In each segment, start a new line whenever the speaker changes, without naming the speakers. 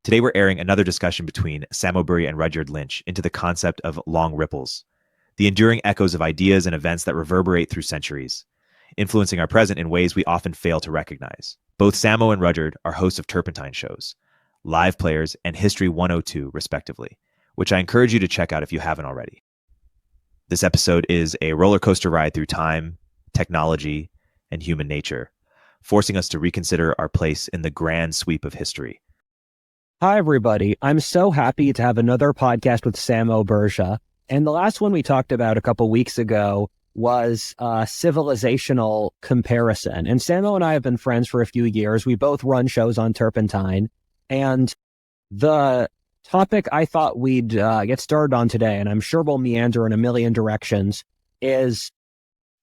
Today we're airing another discussion between Samo Burja and Rudyard Lynch into the concept of long ripples, the enduring echoes of ideas and events that reverberate through centuries, influencing our present in ways we often fail to recognize. Both Samo and Rudyard are hosts of Turpentine shows, Live Players and History 102, respectively, which I encourage you to check out if you haven't already. This episode is a roller coaster ride through time, technology, and human nature, forcing us to reconsider our place in the grand sweep of history.
Hi, everybody. I'm so happy to have another podcast with Samo Burja. And the last one we talked about a couple weeks ago was civilizational comparison. And Samo and I have been friends for a few years. We both run shows on Turpentine. And the topic I thought we'd get started on today, and I'm sure we'll meander in a million directions, is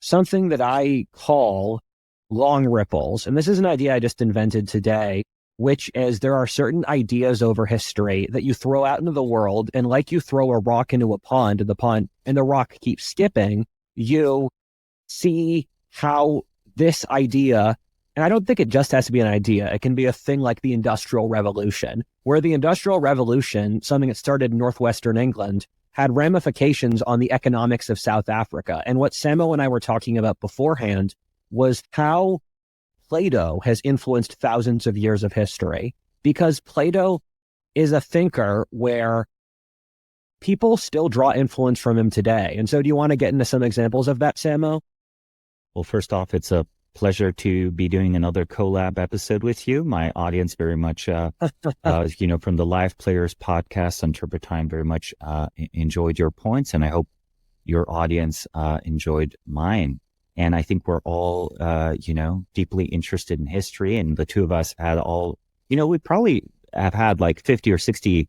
something that I call long ripples. And this is an idea I just invented today, which is there are certain ideas over history that you throw out into the world, and like you throw a rock into a pond, and the rock keeps skipping, you see how this idea, and I don't think it just has to be an idea, it can be a thing like the Industrial Revolution, where the Industrial Revolution, something that started in northwestern England, had ramifications on the economics of South Africa. And what Samo and I were talking about beforehand was how Plato has influenced thousands of years of history, because Plato is a thinker where people still draw influence from him today. And so do you want to get into some examples of that, Samo?
Well, first off, it's a pleasure to be doing another collab episode with you. My audience very much, from the Live Players podcast on Turpentine, very much enjoyed your points, and I hope your audience enjoyed mine. And I think we're all, deeply interested in history. And the two of us had we probably have had like 50 or 60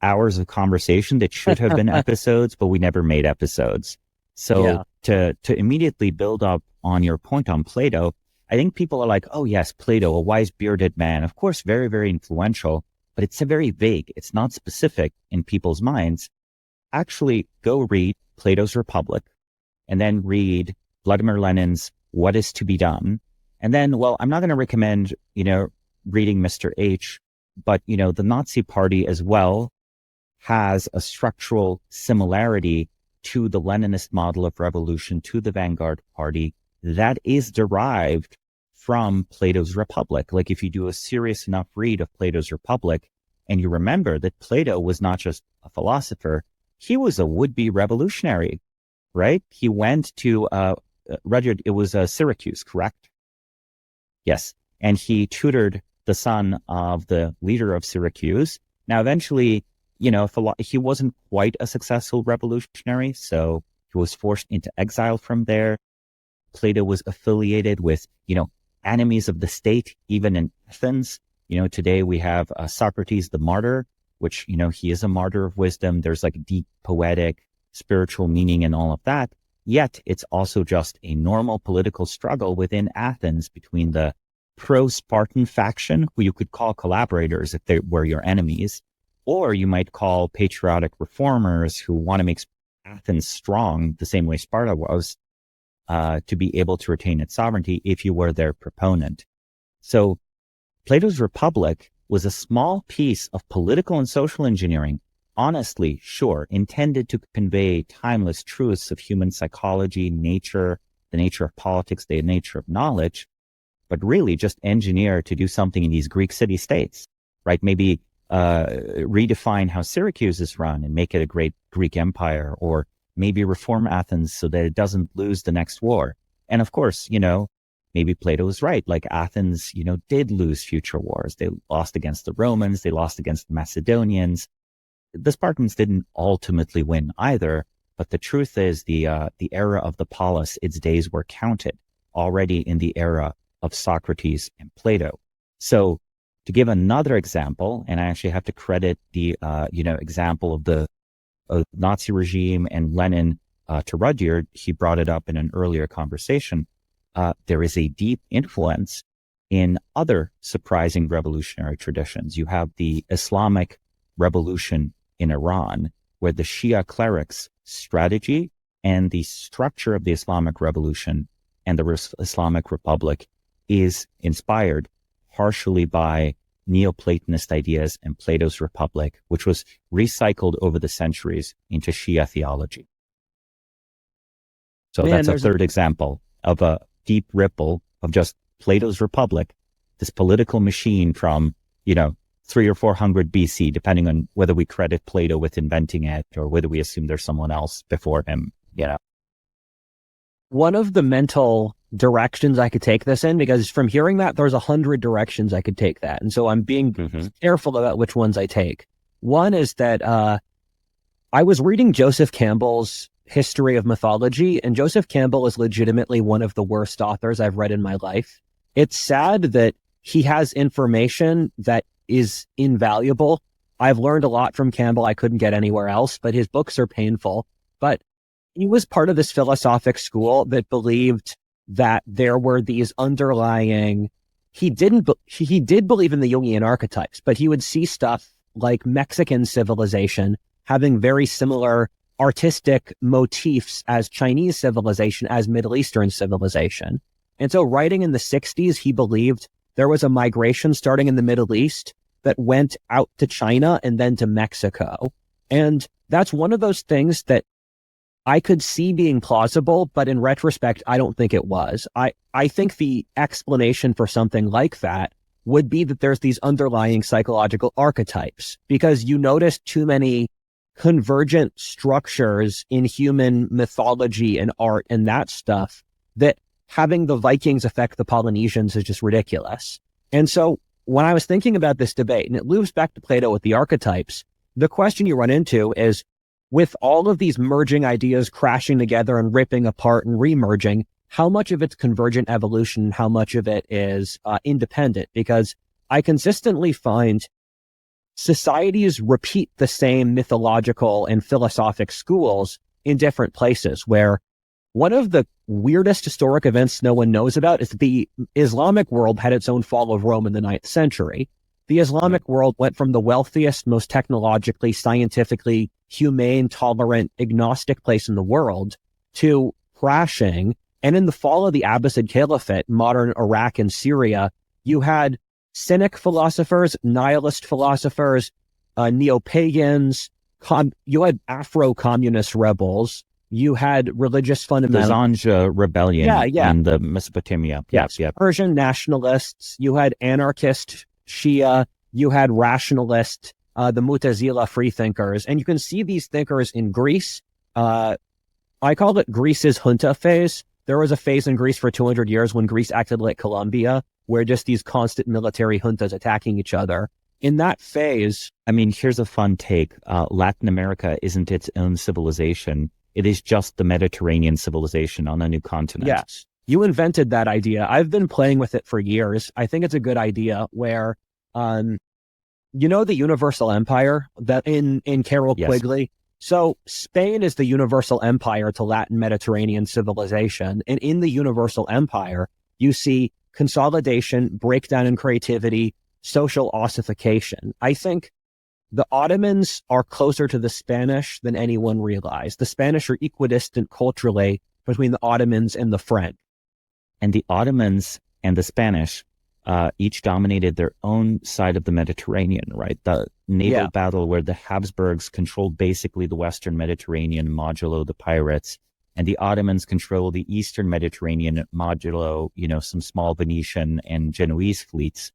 hours of conversation that should have been episodes, but we never made episodes. So to immediately build up on your point on Plato, I think people are like, oh yes, Plato, a wise bearded man, of course, very, very influential, but it's very vague. It's not specific in people's minds. Actually, go read Plato's Republic and then read Vladimir Lenin's What is to be Done. And then, well, I'm not going to recommend, reading Mr. H, but, the Nazi Party as well has a structural similarity to the Leninist model of revolution, to the Vanguard Party that is derived from Plato's Republic. Like if you do a serious enough read of Plato's Republic, and you remember that Plato was not just a philosopher, he was a would-be revolutionary, right? He went to Rudyard, it was Syracuse, correct? Yes. And he tutored the son of the leader of Syracuse. Now, eventually, he wasn't quite a successful revolutionary, so he was forced into exile from there. Plato was affiliated with, enemies of the state, even in Athens. Today we have Socrates the martyr, which, he is a martyr of wisdom. There's like deep poetic, spiritual meaning and all of that. Yet it's also just a normal political struggle within Athens between the pro-Spartan faction, who you could call collaborators if they were your enemies, or you might call patriotic reformers who want to make Athens strong the same way Sparta was, to be able to retain its sovereignty if you were their proponent. So Plato's Republic was a small piece of political and social engineering, honestly, sure, intended to convey timeless truths of human psychology, nature, the nature of politics, the nature of knowledge, but really just engineer to do something in these Greek city-states, right? Maybe redefine how Syracuse is run and make it a great Greek empire, or maybe reform Athens so that it doesn't lose the next war. And of course, maybe Plato was right. Like Athens, did lose future wars. They lost against the Romans. They lost against the Macedonians. The Spartans didn't ultimately win either, but the truth is the era of the polis, its days were counted already in the era of Socrates and Plato. So to give another example, and I actually have to credit the example of the Nazi regime and Lenin to Rudyard, he brought it up in an earlier conversation. There is a deep influence in other surprising revolutionary traditions. You have the Islamic revolution in Iran, where the Shia clerics' strategy and the structure of the Islamic revolution and the Islamic Republic is inspired partially by Neoplatonist ideas and Plato's Republic, which was recycled over the centuries into Shia theology. So that's a third example of a deep ripple of just Plato's Republic, this political machine from, 300 or 400 BC, depending on whether we credit Plato with inventing it or whether we assume there's someone else before him,
One of the mental directions I could take this in, because from hearing that, there's 100 directions I could take that. And so I'm being careful about which ones I take. One is that I was reading Joseph Campbell's History of Mythology, and Joseph Campbell is legitimately one of the worst authors I've read in my life. It's sad that he has information that is invaluable. I've learned a lot from Campbell I couldn't get anywhere else, but his books are painful. But he was part of this philosophic school that believed that there were these underlying, he did believe in the Jungian archetypes, but he would see stuff like Mexican civilization having very similar artistic motifs as Chinese civilization, as Middle Eastern civilization. And so writing in the 60s, he believed there was a migration starting in the Middle East that went out to China and then to Mexico. And that's one of those things that I could see being plausible, but in retrospect, I don't think it was. I think the explanation for something like that would be that there's these underlying psychological archetypes, because you notice too many convergent structures in human mythology and art and that stuff, that having the Vikings affect the Polynesians is just ridiculous. And so when I was thinking about this debate, and it loops back to Plato with the archetypes, the question you run into is, with all of these merging ideas crashing together and ripping apart and remerging, how much of it's convergent evolution and how much of it is independent? Because I consistently find societies repeat the same mythological and philosophic schools in different places, where one of the weirdest historic events no one knows about is that the Islamic world had its own fall of Rome in the 9th century. The Islamic world went from the wealthiest, most technologically, scientifically humane, tolerant, agnostic place in the world to crashing. And in the fall of the Abbasid Caliphate, modern Iraq and Syria, you had cynic philosophers, nihilist philosophers, neo-pagans, you had Afro-communist rebels, you had religious fundamentalists.
The Zanj rebellion in the Mesopotamia.
Yes, Persian nationalists, you had anarchist Shia, you had rationalist, the Mutazila freethinkers, and you can see these thinkers in Greece. I call it Greece's junta phase. There was a phase in Greece for 200 years when Greece acted like Colombia, where just these constant military juntas attacking each other. In that phase...
I mean, here's a fun take. Latin America isn't its own civilization. It is just the Mediterranean civilization on a new continent.
Yes. You invented that idea. I've been playing with it for years. I think it's a good idea where, the Universal Empire that in Carol Quigley. So Spain is the Universal Empire to Latin Mediterranean civilization. And in the Universal Empire, you see consolidation, breakdown in creativity, social ossification. I think the Ottomans are closer to the Spanish than anyone realized. The Spanish are equidistant culturally between the Ottomans and the French.
And the Ottomans and the Spanish each dominated their own side of the Mediterranean, right? The naval battle where the Habsburgs controlled basically the Western Mediterranean modulo the pirates, and the Ottomans control the Eastern Mediterranean modulo, some small Venetian and Genoese fleets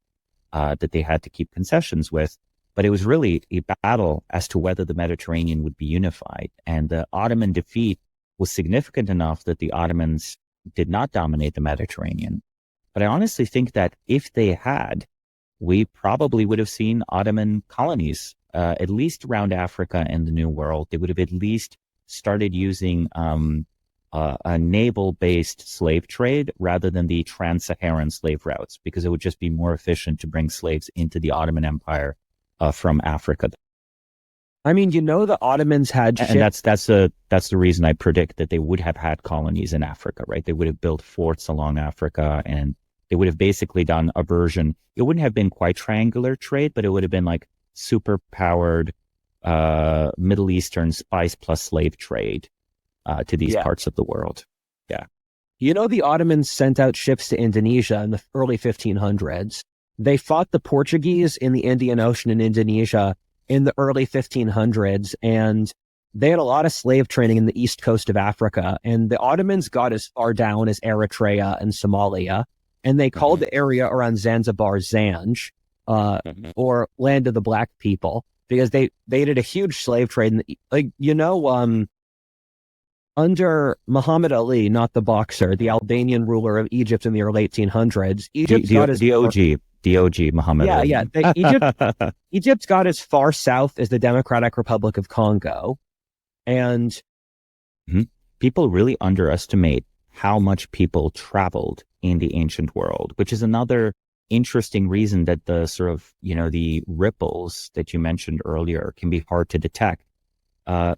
that they had to keep concessions with. But it was really a battle as to whether the Mediterranean would be unified. And the Ottoman defeat was significant enough that the Ottomans did not dominate the Mediterranean. But I honestly think that if they had, we probably would have seen Ottoman colonies, at least around Africa and the New World. They would have at least started using a naval-based slave trade rather than the trans-Saharan slave routes, because it would just be more efficient to bring slaves into the Ottoman Empire from Africa.
I mean, the Ottomans had
and that's the reason I predict that they would have had colonies in Africa, right? They would have built forts along Africa, and they would have basically done a version. It wouldn't have been quite triangular trade, but it would have been like super powered Middle Eastern spice plus slave trade to these parts of the world. Yeah.
The Ottomans sent out ships to Indonesia in the early 1500s. They fought the Portuguese in the Indian Ocean in Indonesia in the early 1500s, and they had a lot of slave training in the east coast of Africa. And the Ottomans got as far down as Eritrea and Somalia, and they called the area around Zanzibar Zanj, or Land of the Black People, because they did a huge slave trade. Under Muhammad Ali, not the boxer, the Albanian ruler of Egypt in the early 1800s,
DOG Muhammad Ali.
Yeah. Egypt got as far south as the Democratic Republic of Congo. And
people really underestimate how much people traveled in the ancient world, which is another interesting reason that the sort of, the ripples that you mentioned earlier can be hard to detect.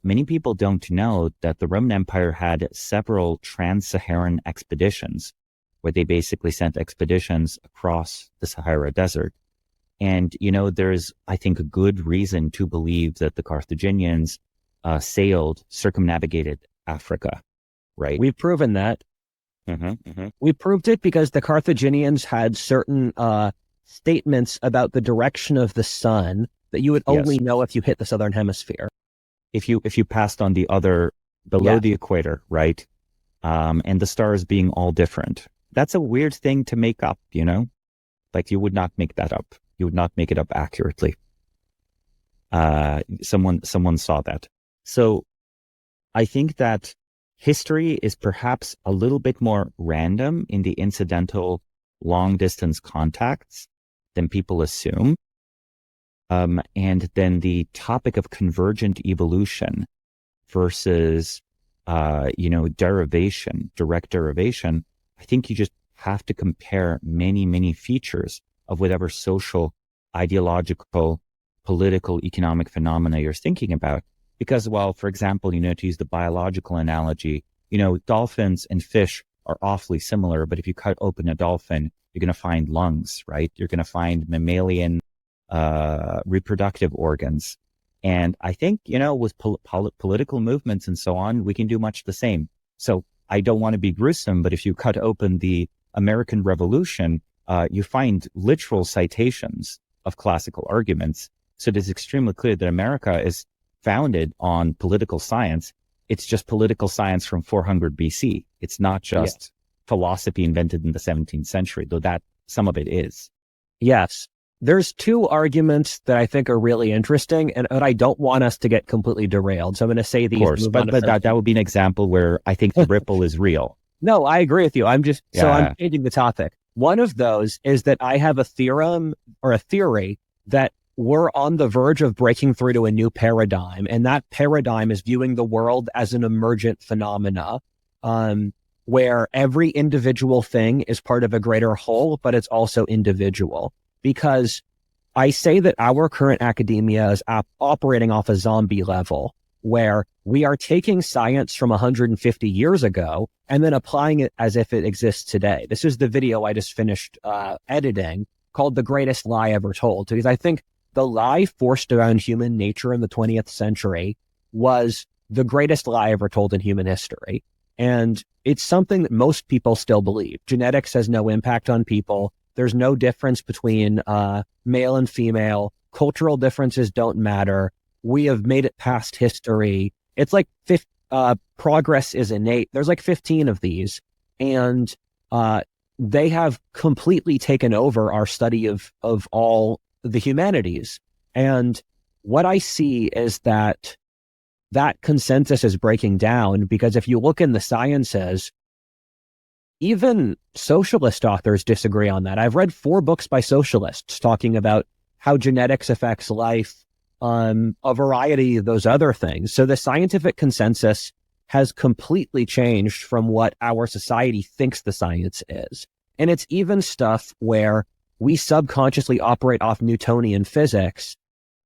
Many people don't know that the Roman Empire had several trans-Saharan expeditions where they basically sent expeditions across the Sahara Desert. And, there's, I think, a good reason to believe that the Carthaginians circumnavigated Africa, right?
We've proven that. We proved it because the Carthaginians had certain statements about the direction of the sun that you would only know if you hit the southern hemisphere.
If you passed on the other below the equator, right? And the stars being all different. That's a weird thing to make up, Like you would not make that up. You would not make it up accurately. Someone saw that. So I think that history is perhaps a little bit more random in the incidental long distance contacts than people assume. And then the topic of convergent evolution versus, direct derivation, I think you just have to compare many, many features of whatever social, ideological, political, economic phenomena you're thinking about. Because, for example, to use the biological analogy, dolphins and fish are awfully similar, but if you cut open a dolphin, you're going to find lungs, right? You're going to find mammalian reproductive organs. And I think, with political movements and so on, we can do much the same. So I don't want to be gruesome, but if you cut open the American Revolution, you find literal citations of classical arguments. So it is extremely clear that America is founded on political science. It's just political science from 400 BC. It's not just philosophy invented in the 17th century, though that some of it is.
Yes. There's two arguments that I think are really interesting, and I don't want us to get completely derailed. So I'm going to say these.
Of course, but that would be an example where I think the ripple is real.
No, I agree with you. I'm changing the topic. One of those is that I have a theorem or a theory that we're on the verge of breaking through to a new paradigm. And that paradigm is viewing the world as an emergent phenomena, where every individual thing is part of a greater whole, but it's also individual. Because I say that our current academia is operating off a zombie level, where we are taking science from 150 years ago and then applying it as if it exists today. This is the video I just finished editing called The Greatest Lie Ever Told, because I think the lie forced around human nature in the 20th century was the greatest lie ever told in human history. And it's something that most people still believe. Genetics has no impact on people. There's no difference between male and female. Cultural differences don't matter. We have made it past history. It's like progress is innate. There's like 15 of these. And they have completely taken over our study of all the humanities. And what I see is that consensus is breaking down, because if you look in the sciences, even socialist authors disagree on that. I've read 4 books by socialists talking about how genetics affects life, a variety of those other things. So the scientific consensus has completely changed from what our society thinks the science is. And it's even stuff where we subconsciously operate off Newtonian physics,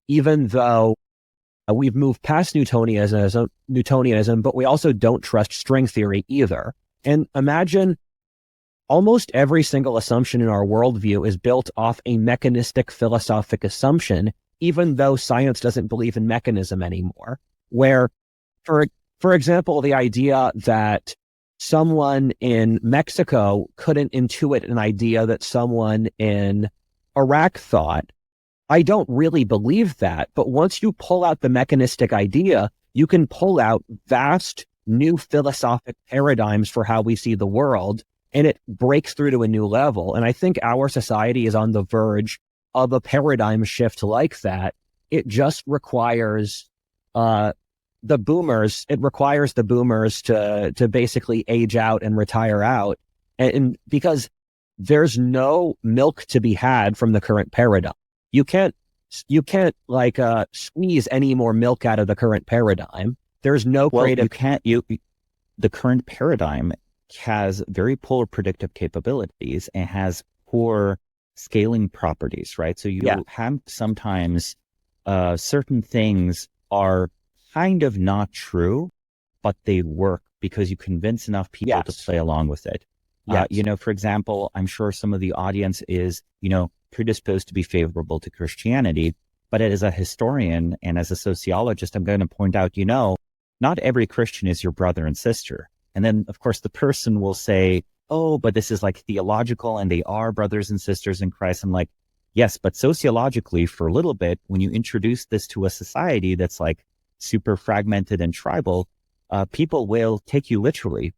even though we've moved past Newtonianism, but we also don't trust string theory either. And imagine almost every single assumption in our worldview is built off a mechanistic philosophic assumption, even though science doesn't believe in mechanism anymore. Where, for example, the idea that someone in Mexico couldn't intuit an idea that someone in Iraq thought. I don't really believe that, but once you pull out the mechanistic idea, you can pull out vast new philosophic paradigms for how we see the world, and it breaks through to a new level. And I think our society is on the verge of a paradigm shift like that. It just requires the boomers to basically age out and retire out, and because there's no milk to be had from the current paradigm. You can't squeeze any more milk out of the current paradigm. There's no creative.
The current paradigm has very poor predictive capabilities and has poor scaling properties, right? So you have sometimes certain things are kind of not true, but they work because you convince enough people to play along with it. For example, I'm sure some of the audience is, predisposed to be favorable to Christianity, but as a historian and as a sociologist, I'm going to point out, not every Christian is your brother and sister. And then, of course, the person will say, oh, but this is like theological and they are brothers and sisters in Christ. I'm like, yes, but sociologically, for a little bit, when you introduce this to a society that's like super fragmented and tribal, people will take you literally.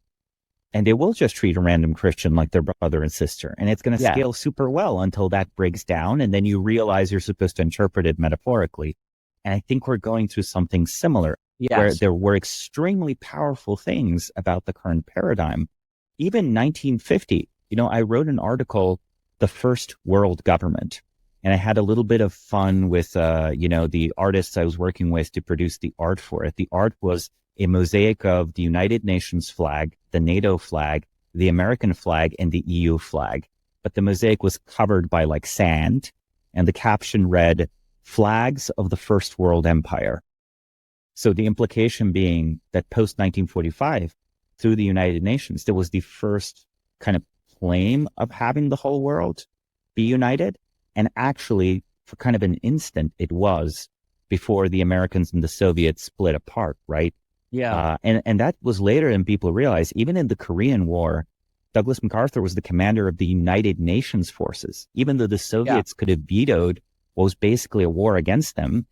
And they will just treat a random Christian like their brother and sister. And it's going to scale super well until that breaks down. And then you realize you're supposed to interpret it metaphorically. And I think we're going through something similar, where there were extremely powerful things about the current paradigm. Even 1950, I wrote an article, The First World Government. And I had a little bit of fun with, the artists I was working with to produce the art for it. The art was a mosaic of the United Nations flag, the NATO flag, the American flag, and the EU flag. But the mosaic was covered by like sand, and the caption read, "Flags of the First World Empire." So the implication being that post 1945, through the United Nations, there was the first kind of claim of having the whole world be united. And actually, for kind of an instant, it was before the Americans and the Soviets split apart, right?
Yeah.
And that was later, and people realized, even in the Korean War, Douglas MacArthur was the commander of the United Nations forces. Even though the Soviets could have vetoed what was basically a war against them,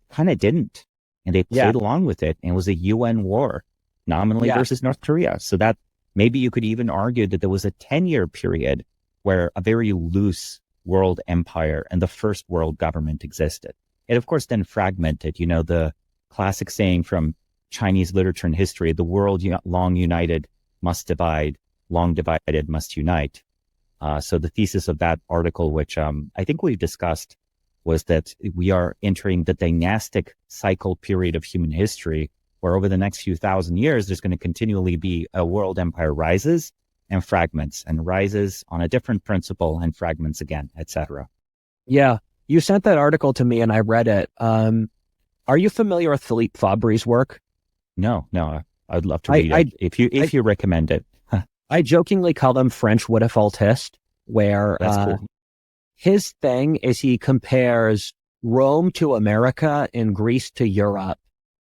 kind of didn't. And they played along with it, and it was a UN war, nominally versus North Korea. So that maybe you could even argue that there was a 10-year period where a very loose world empire and the first world government existed. It, of course, then fragmented. The classic saying from Chinese literature and history, the world long united must divide, long divided must unite. So the thesis of that article, which I think we've discussed, was that we are entering the dynastic cycle period of human history, where over the next few thousand years, there's going to continually be a world empire rises and fragments, and rises on a different principle and fragments again, etc.
Yeah. You sent that article to me and I read it. Are you familiar with Philippe Fabry's work?
No, I'd love to read it if you recommend it.
I jokingly call him French Woodifaltist, where
That's cool.
His thing is he compares Rome to America and Greece to Europe,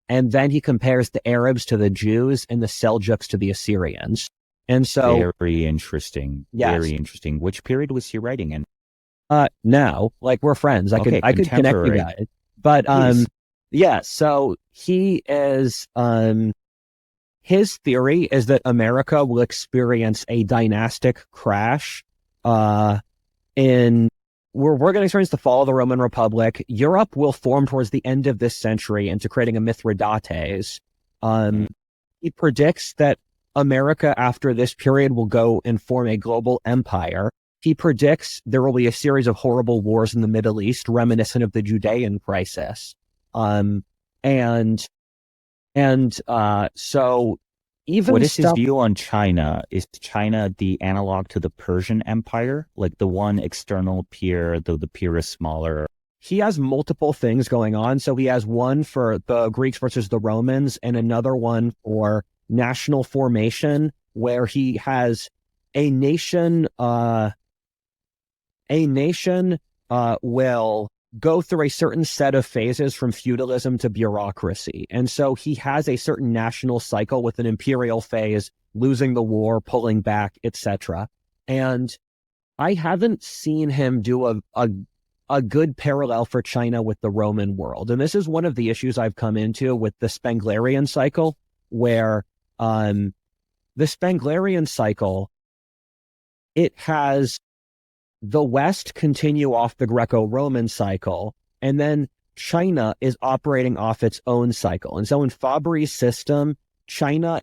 and then he compares the Arabs to the Jews and the Seljuks to the Assyrians. And so
very interesting.
Yes.
Very interesting. Which period was he writing in?
Now, like, we're friends. I could connect you guys. But so he is his theory is that America will experience a dynastic crash we're going to experience the fall of the Roman Republic. Europe will form towards the end of this century into creating a Mithridates. He predicts that America after this period will go and form a global empire. He predicts there will be a series of horrible wars in the Middle East, reminiscent of the Judean crisis. So even
what is his view on China? Is China the analog to the Persian Empire, like the one external peer, though the peer is smaller?
He has multiple things going on. So he has one for the Greeks versus the Romans, and another one for national formation, where he has a nation will go through a certain set of phases from feudalism to bureaucracy. And so he has a certain national cycle with an imperial phase, losing the war, pulling back, etc. And I haven't seen him do a good parallel for China with the Roman world. And this is one of the issues I've come into with the Spenglerian cycle, where the Spenglerian cycle, it has the West continue off the Greco-Roman cycle, and then China is operating off its own cycle. And so in Fabry's system, China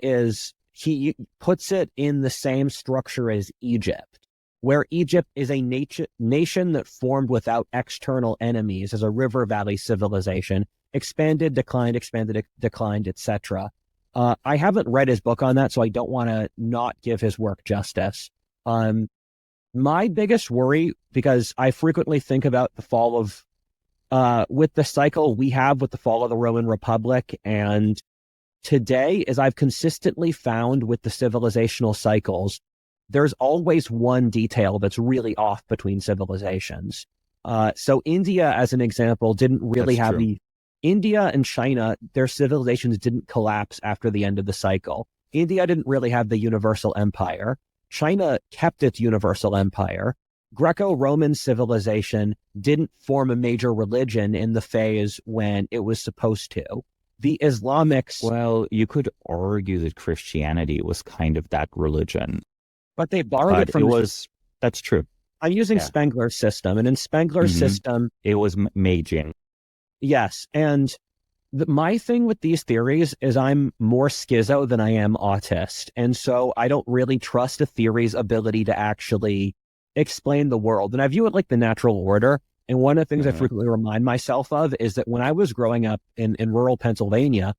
he puts it in the same structure as Egypt, where Egypt is a nation that formed without external enemies as a river valley civilization, expanded, declined, expanded, declined, etc. I haven't read his book on that, so I don't want to not give his work justice. My biggest worry, because I frequently think about the fall of, with the cycle we have with the fall of the Roman Republic, and today, is I've consistently found with the civilizational cycles, there's always one detail that's really off between civilizations. So India, as an example, didn't really have India and China, their civilizations didn't collapse after the end of the cycle. India didn't really have the universal empire. China kept its universal empire. Greco-Roman civilization didn't form a major religion in the phase when it was supposed to. The Islamics...
Well, you could argue that Christianity was kind of that religion.
But they borrowed it from...
That's true.
I'm using Spengler's system, and in Spengler's system...
It was Magian.
Yes, and my thing with these theories is I'm more schizo than I am autist. And so I don't really trust a theory's ability to actually explain the world. And I view it like the natural order. And one of the things I frequently remind myself of is that when I was growing up in rural Pennsylvania,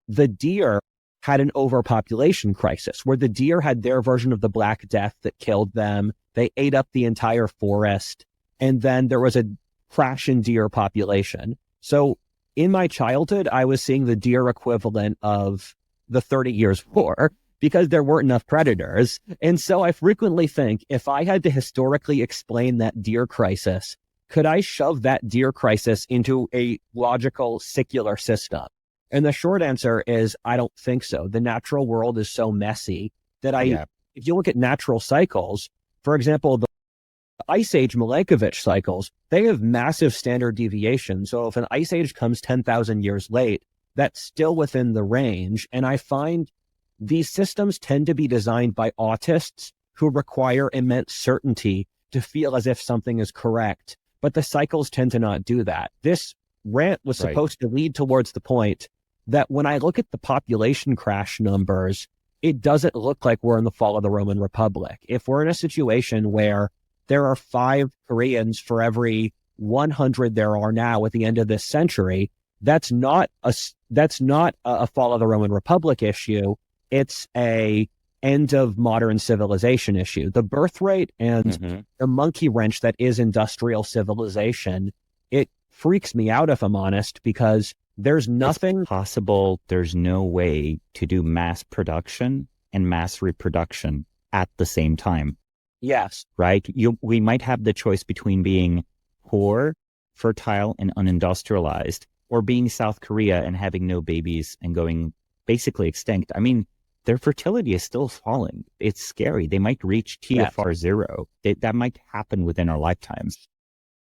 the deer had an overpopulation crisis where the deer had their version of the Black Death that killed them. They ate up the entire forest. And then there was a crash in deer population. So in my childhood, I was seeing the deer equivalent of the 30 Years' War because there weren't enough predators. And so I frequently think, if I had to historically explain that deer crisis, could I shove that deer crisis into a logical, secular system? And the short answer is, I don't think so. The natural world is so messy that if you look at natural cycles, for example, the Ice Age Milankovitch cycles, they have massive standard deviation. So if an ice age comes 10,000 years late, that's still within the range. And I find these systems tend to be designed by autists who require immense certainty to feel as if something is correct. But the cycles tend to not do that. This rant was supposed to lead towards the point that when I look at the population crash numbers, it doesn't look like we're in the fall of the Roman Republic. If we're in a situation where there are 5 Koreans for every 100 there are now at the end of this century, that's not a fall of the Roman Republic issue. It's a end of modern civilization issue. The birth rate and the monkey wrench that is industrial civilization, it freaks me out, if I'm honest, because there's nothing
possible. There's no way to do mass production and mass reproduction at the same time.
Yes.
Right? We might have the choice between being poor, fertile, and unindustrialized, or being South Korea and having no babies and going basically extinct. I mean, their fertility is still falling. It's scary. They might reach TFR 0. That might happen within our lifetimes.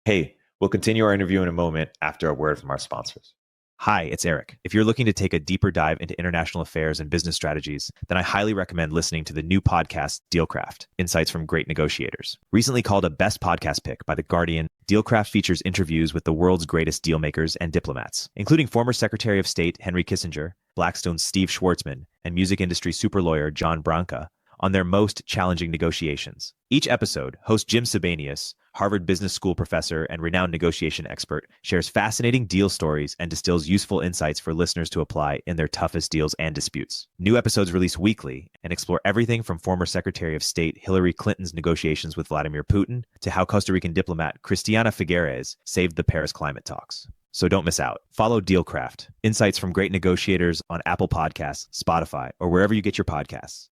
Hey, we'll continue our interview in a moment after a word from our sponsors. Hi, it's Eric. If you're looking to take a deeper dive into international affairs and business strategies, then I highly recommend listening to the new podcast, Dealcraft, Insights from Great Negotiators. Recently called a best podcast pick by The Guardian, Dealcraft features interviews with the world's greatest dealmakers and diplomats, including former Secretary of State Henry Kissinger, Blackstone's Steve Schwartzman, and music industry super lawyer John Branca on their most challenging negotiations. Each episode, host Jim Sabanius, Harvard Business School professor and renowned negotiation expert, shares fascinating deal stories and distills useful insights for listeners to apply in their toughest deals and disputes. New episodes release weekly and explore everything from former Secretary of State Hillary Clinton's negotiations with Vladimir Putin to how Costa Rican diplomat Cristina Figueres saved the Paris climate talks. So don't miss out. Follow Dealcraft, Insights from Great Negotiators on Apple Podcasts, Spotify, or wherever you get your podcasts.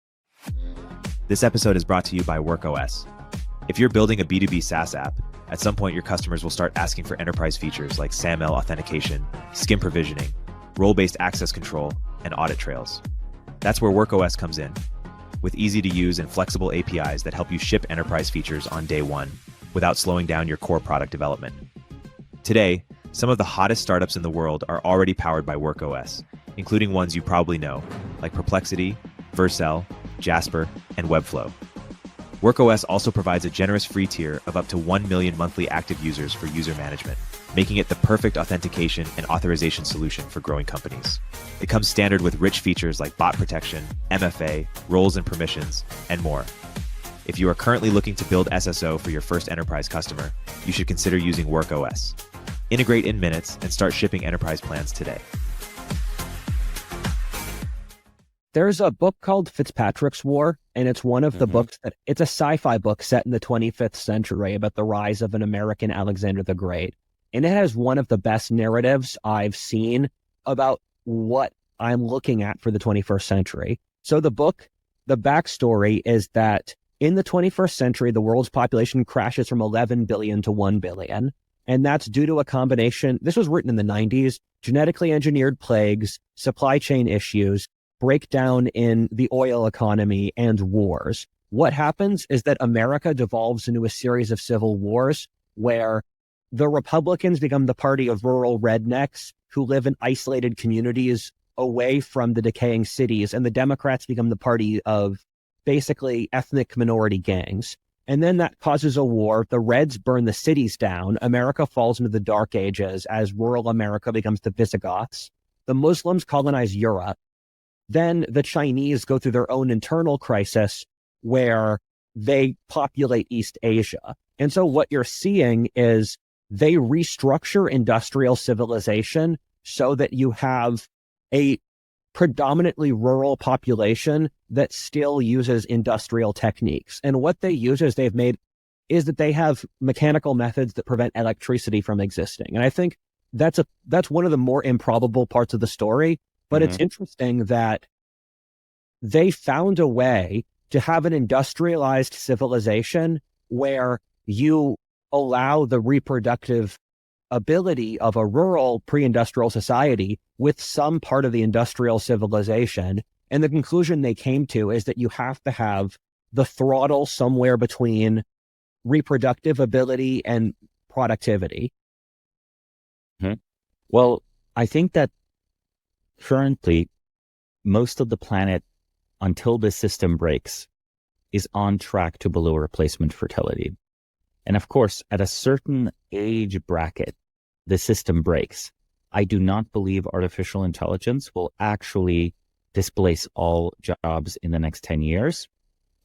This episode is brought to you by WorkOS. If you're building a B2B SaaS app, At some point, your customers will start asking for enterprise features like SAML authentication, SCIM provisioning, role-based access control, and audit trails. That's where WorkOS comes in, with easy-to-use and flexible APIs that help you ship enterprise features on day one without slowing down your core product development. Today, some of the hottest startups in the world are already powered by WorkOS, including ones you probably know, like Perplexity, Vercel, Jasper, and Webflow. WorkOS also provides a generous free tier of up to 1 million monthly active users for user management, making it the perfect authentication and authorization solution for growing companies. It comes standard with rich features like bot protection, MFA, roles and permissions, and more. If you are currently looking to build SSO for your first enterprise customer, you should consider using WorkOS. Integrate in minutes and start shipping enterprise plans today.
There's a book called Fitzpatrick's War, and it's one of the books that it's a sci-fi book set in the 25th century about the rise of an American Alexander the Great. And it has one of the best narratives I've seen about what I'm looking at for the 21st century. So the book, the backstory is that in the 21st century, the world's population crashes from 11 billion to 1 billion. And that's due to a combination, this was written in the 90s, genetically engineered plagues, supply chain issues, breakdown in the oil economy, and wars. What happens is that America devolves into a series of civil wars where the Republicans become the party of rural rednecks who live in isolated communities away from the decaying cities, and the Democrats become the party of basically ethnic minority gangs. And then that causes a war. The Reds burn the cities down. America falls into the Dark Ages as rural America becomes the Visigoths. The Muslims colonize Europe. Then the Chinese go through their own internal crisis where they populate East Asia. And so what you're seeing is they restructure industrial civilization so that you have a predominantly rural population that still uses industrial techniques. And what they use is that they have mechanical methods that prevent electricity from existing. And I think that's one of the more improbable parts of the story. But it's interesting that they found a way to have an industrialized civilization where you allow the reproductive ability of a rural pre-industrial society with some part of the industrial civilization. And the conclusion they came to is that you have to have the throttle somewhere between reproductive ability and productivity.
Well, I think that currently, most of the planet, until this system breaks, is on track to below replacement fertility. And of course, at a certain age bracket, the system breaks. I do not believe artificial intelligence will actually displace all jobs in the next 10 years.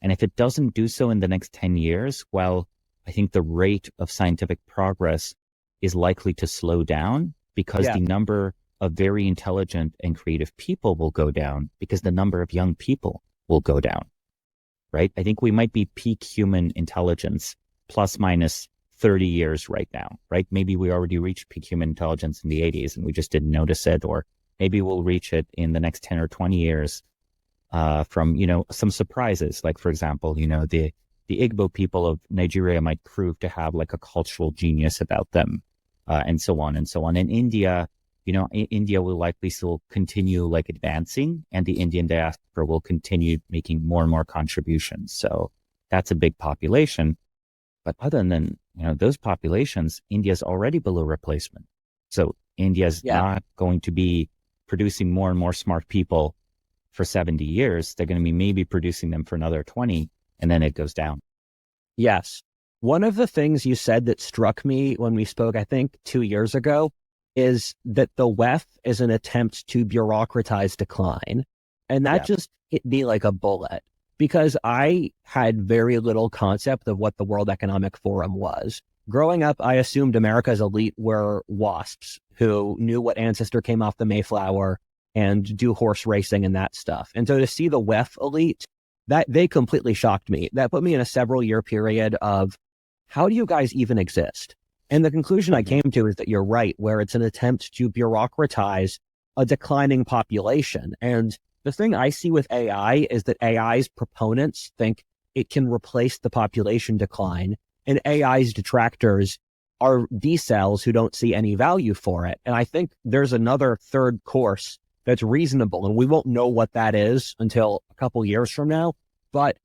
And if it doesn't do so in the next 10 years, well, I think the rate of scientific progress is likely to slow down because the number of very intelligent and creative people will go down because the number of young people will go down, right? I think we might be peak human intelligence plus minus 30 years right now, right? Maybe we already reached peak human intelligence in the 80s and we just didn't notice it, or maybe we'll reach it in the next 10 or 20 years from, some surprises. Like, for example, the Igbo people of Nigeria might prove to have like a cultural genius about them, and so on and so on. In India, India will likely still continue like advancing, and the Indian diaspora will continue making more and more contributions. So that's a big population. But other than, those populations, India's already below replacement. So India's not going to be producing more and more smart people for 70 years. They're going to be maybe producing them for another 20, and then it goes down.
Yes. One of the things you said that struck me when we spoke, I think 2 years ago, is that the WEF is an attempt to bureaucratize decline. And that just hit me like a bullet, because I had very little concept of what the World Economic Forum was. Growing up, I assumed America's elite were WASPs who knew what ancestor came off the Mayflower and do horse racing and that stuff. And so to see the WEF elite, that they completely shocked me. That put me in a several year period of, how do you guys even exist? And the conclusion I came to is that you're right, where it's an attempt to bureaucratize a declining population. And the thing I see with AI is that AI's proponents think it can replace the population decline. and AI's detractors are decels who don't see any value for it. And I think there's another third course that's reasonable, and we won't know what that is until a couple years from now. But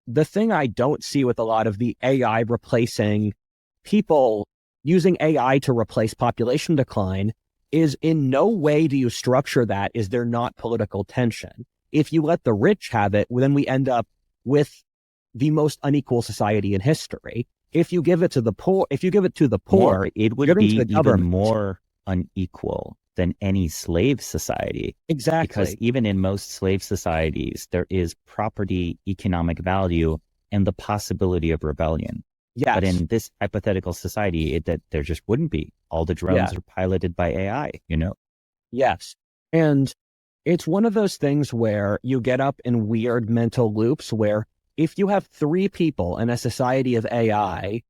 the thing I don't see with a lot of the AI replacing people, using AI to replace population decline, is in no way do you structure that is there not political tension. If you let the rich have it, then we end up with the most unequal society in history. If you give it to the poor,
it would be even more unequal than any slave society.
Exactly.
Because even in most slave societies, there is property, economic value, and the possibility of rebellion.
Yes.
But in this hypothetical society, there just wouldn't be. All the drones are piloted by AI,
Yes. And it's one of those things where you get up in weird mental loops where if you have 3 people in a society of AI,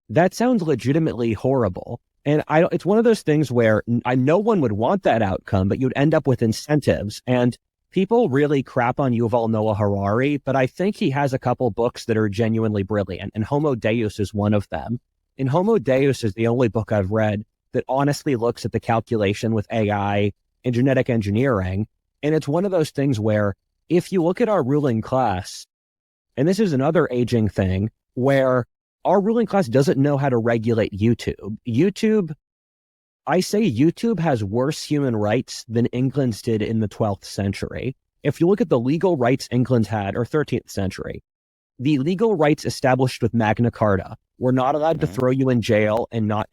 that sounds legitimately horrible. And it's one of those things where no one would want that outcome, but you'd end up with incentives. And people really crap on Yuval Noah Harari, but I think he has a couple books that are genuinely brilliant. And Homo Deus is one of them. And Homo Deus is the only book I've read that honestly looks at the calculation with AI and genetic engineering. And it's one of those things where if you look at our ruling class, and this is another aging thing, where our ruling class doesn't know how to regulate YouTube. I say YouTube has worse human rights than England's did in the 12th century. If you look at the legal rights England had, or 13th century, the legal rights established with Magna Carta, we're not allowed to throw you in jail and not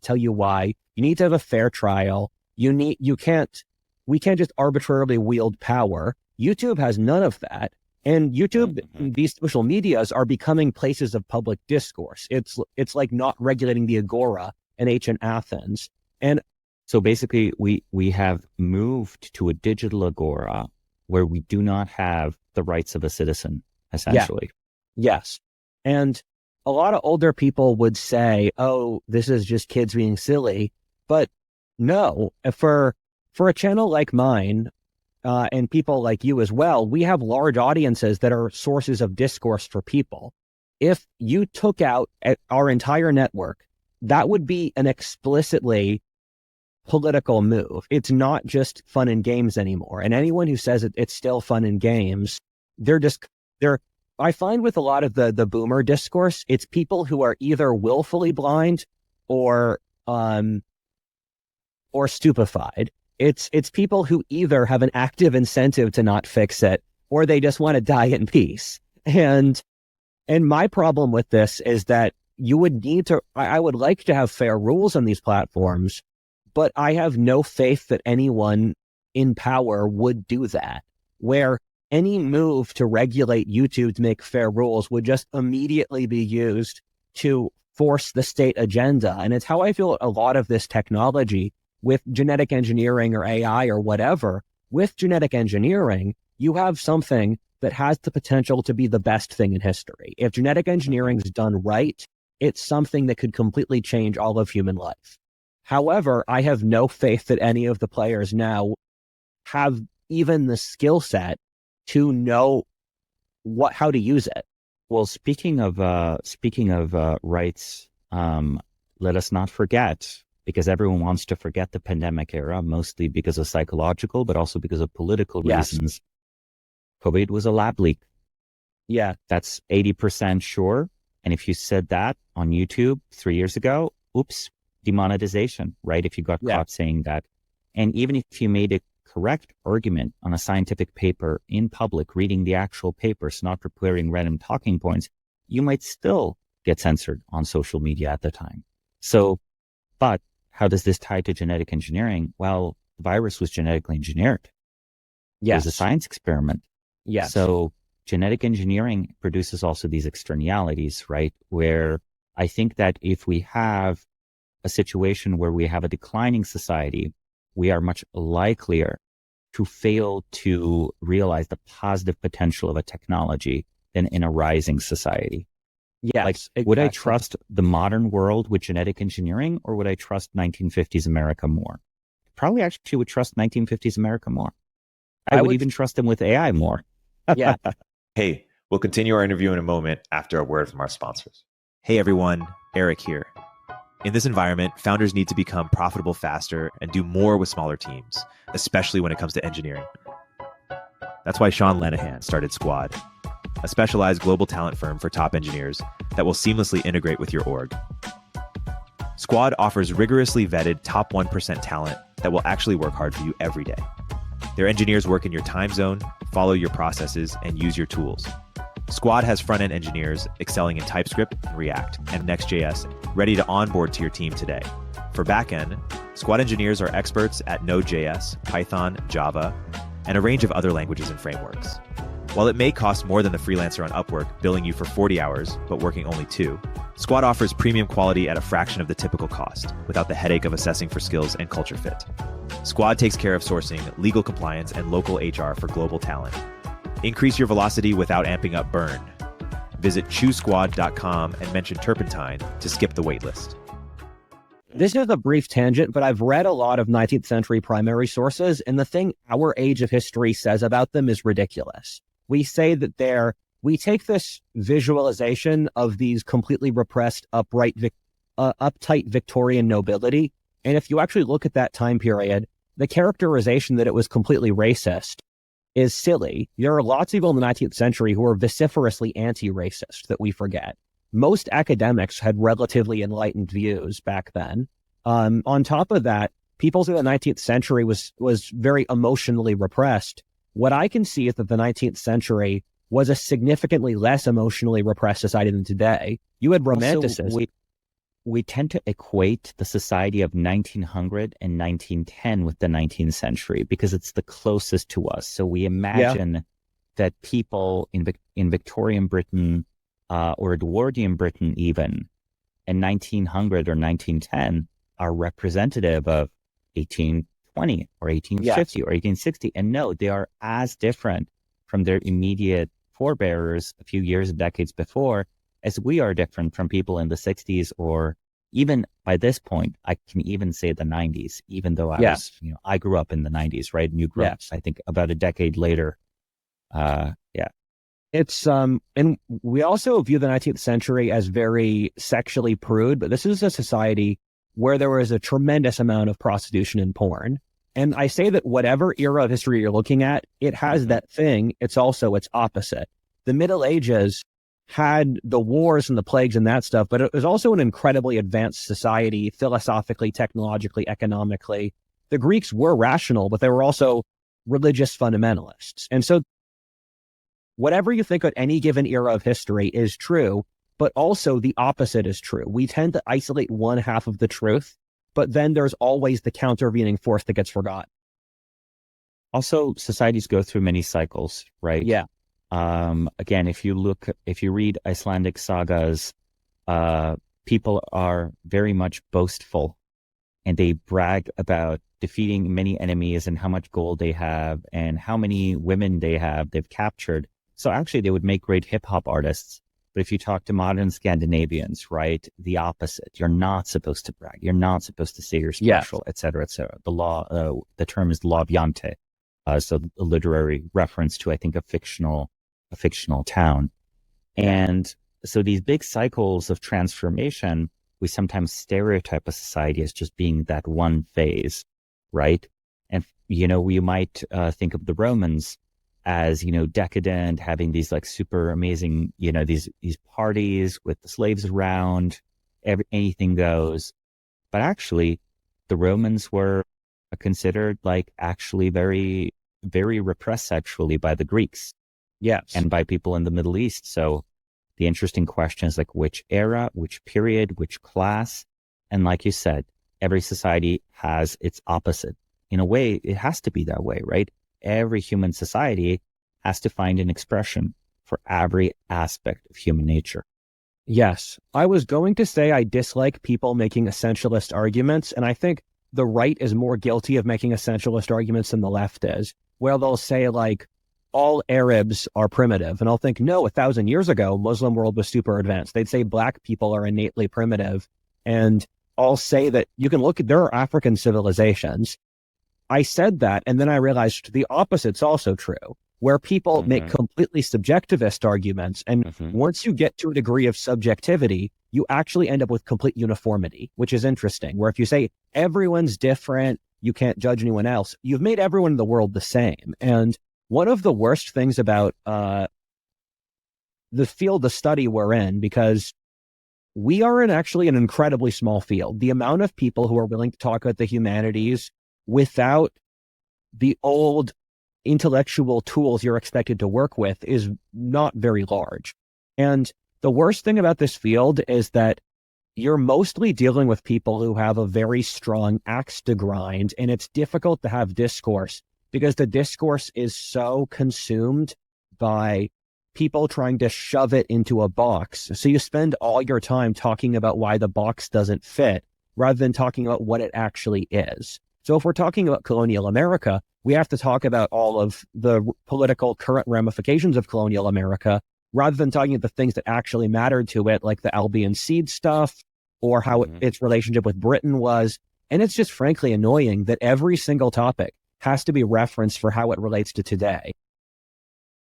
tell you why. You need to have a fair trial. We can't just arbitrarily wield power. YouTube has none of that. And YouTube, these social medias are becoming places of public discourse. It's like not regulating the agora in ancient Athens. And
so basically we have moved to a digital agora where we do not have the rights of a citizen, essentially.
Yeah. Yes. And a lot of older people would say, oh, this is just kids being silly. But no, for a channel like mine, and people like you as well, we have large audiences that are sources of discourse for people. If you took out our entire network, that would be an explicitly political move. It's not just fun and games anymore. And anyone who says it's still fun and games, I find with a lot of the boomer discourse, it's people who are either willfully blind or stupefied. It's people who either have an active incentive to not fix it, or they just want to die in peace. And my problem with this is that you would need to, I would like to have fair rules on these platforms, but I have no faith that anyone in power would do that, where any move to regulate YouTube to make fair rules would just immediately be used to force the state agenda. And it's how I feel a lot of this technology with genetic engineering or AI or whatever. With genetic engineering, you have something that has the potential to be the best thing in history. If genetic engineering is done right, it's something that could completely change all of human life. However, I have no faith that any of the players now have even the skill set to know how to use it.
Well, speaking of rights, let us not forget, because everyone wants to forget the pandemic era, mostly because of psychological, but also because of political reasons. COVID was a lab leak.
Yeah.
That's 80% sure. And if you said that on YouTube 3 years ago, oops, demonetization, right? If you got caught saying that. And even if you made a correct argument on a scientific paper in public, reading the actual papers, not preparing random talking points, you might still get censored on social media at the time. So, but how does this tie to genetic engineering? Well, the virus was genetically engineered. It was a science experiment.
Yes.
So genetic engineering produces also these externalities, right? Where I think that if we have a situation where we have a declining society, we are much likelier to fail to realize the positive potential of a technology than in a rising society.
Yes.
Like,
exactly.
Would I trust the modern world with genetic engineering, or would I trust 1950s America more? Probably actually would trust 1950s America more. I would even trust them with AI more.
Yeah.
Hey, we'll continue our interview in a moment after a word from our sponsors. Hey everyone, Eric here. In this environment, founders need to become profitable faster and do more with smaller teams, especially when it comes to engineering. That's why Sean Lenihan started Squad, a specialized global talent firm for top engineers that will seamlessly integrate with your org. Squad offers rigorously vetted top 1% talent that will actually work hard for you every day. Their engineers work in your time zone, follow your processes, and use your tools. Squad has front-end engineers excelling in TypeScript, React, and Next.js, ready to onboard to your team today. For backend, Squad engineers are experts at Node.js, Python, Java, and a range of other languages and frameworks. While it may cost more than the freelancer on Upwork, billing you for 40 hours, but working only 2, Squad offers premium quality at a fraction of the typical cost, without the headache of assessing for skills and culture fit. Squad takes care of sourcing, legal compliance, and local HR for global talent. Increase your velocity without amping up burn. Visit choosesquad.com and mention Turpentine to skip the waitlist.
This is a brief tangent, but I've read a lot of 19th century primary sources, and the thing our age of history says about them is ridiculous. We say that we take this visualization of these completely repressed, uptight Victorian nobility, and if you actually look at that time period, the characterization that it was completely racist is silly. There are lots of people in the 19th century who are vociferously anti-racist that we forget. Most academics had relatively enlightened views back then. On top of that, people through the 19th century was very emotionally repressed. What I can see is that the 19th century was a significantly less emotionally repressed society than today. You had romanticism.
Also, we tend to equate the society of 1900 and 1910 with the 19th century because it's the closest to us. So we imagine that people in Victorian Britain or Edwardian Britain even in 1900 or 1910 are representative of 1820 or 1850 or 1860. And no, they are as different from their immediate forebearers a few years and decades before as we are different from people in the 60s, or even by this point, I can even say the 90s, even though I grew up in the 90s, right? And you grew up, I think, about a decade later.
It's, and we also view the 19th century as very sexually prude, but this is a society where there was a tremendous amount of prostitution and porn. And I say that whatever era of history you're looking at, it has that thing. It's also its opposite. The Middle Ages had the wars and the plagues and that stuff, but it was also an incredibly advanced society, philosophically, technologically, economically. The Greeks were rational, but they were also religious fundamentalists. And so whatever you think at any given era of history is true, but also the opposite is true. We tend to isolate one half of the truth, but then there's always the countervening force that gets forgotten.
Also, societies go through many cycles, right?
Yeah.
Again, if you read Icelandic sagas, people are very much boastful and they brag about defeating many enemies and how much gold they have and how many women they've captured. So actually they would make great hip hop artists. But if you talk to modern Scandinavians, right, the opposite. You're not supposed to brag. You're not supposed to say you're special, et cetera, et cetera. The term is labyrinth. So a literary reference to, I think, a fictional town. And so these big cycles of transformation, we sometimes stereotype a society as just being that one phase, right? And, we might think of the Romans as, decadent, having these like super amazing, these parties with the slaves around, anything goes. But actually, the Romans were considered like actually very, very repressed sexually by the Greeks.
Yes.
And by people in the Middle East. So the interesting question is like which era, which period, which class. And like you said, every society has its opposite. In a way, it has to be that way, right? Every human society has to find an expression for every aspect of human nature.
Yes. I was going to say I dislike people making essentialist arguments, and I think the right is more guilty of making essentialist arguments than the left is, where they'll say like, all Arabs are primitive. And I'll think, no, 1,000 years ago, Muslim world was super advanced. They'd say black people are innately primitive. And I'll say that you can look at, there are African civilizations. I said that, and then I realized the opposite's also true. where people make completely subjectivist arguments. And once you get to a degree of subjectivity, you actually end up with complete uniformity, which is interesting, where if you say everyone's different, you can't judge anyone else, you've made everyone in the world the same. And one of the worst things about the field of study we're in, because we are in actually an incredibly small field, the amount of people who are willing to talk about the humanities without the old intellectual tools you're expected to work with is not very large. And the worst thing about this field is that you're mostly dealing with people who have a very strong axe to grind, and it's difficult to have discourse because the discourse is so consumed by people trying to shove it into a box. So you spend all your time talking about why the box doesn't fit rather than talking about what it actually is. So if we're talking about colonial America, we have to talk about all of the political current ramifications of colonial America rather than talking about the things that actually mattered to it, like the Albion Seed stuff or how its relationship with Britain was. And it's just frankly annoying that every single topic has to be referenced for how it relates to today.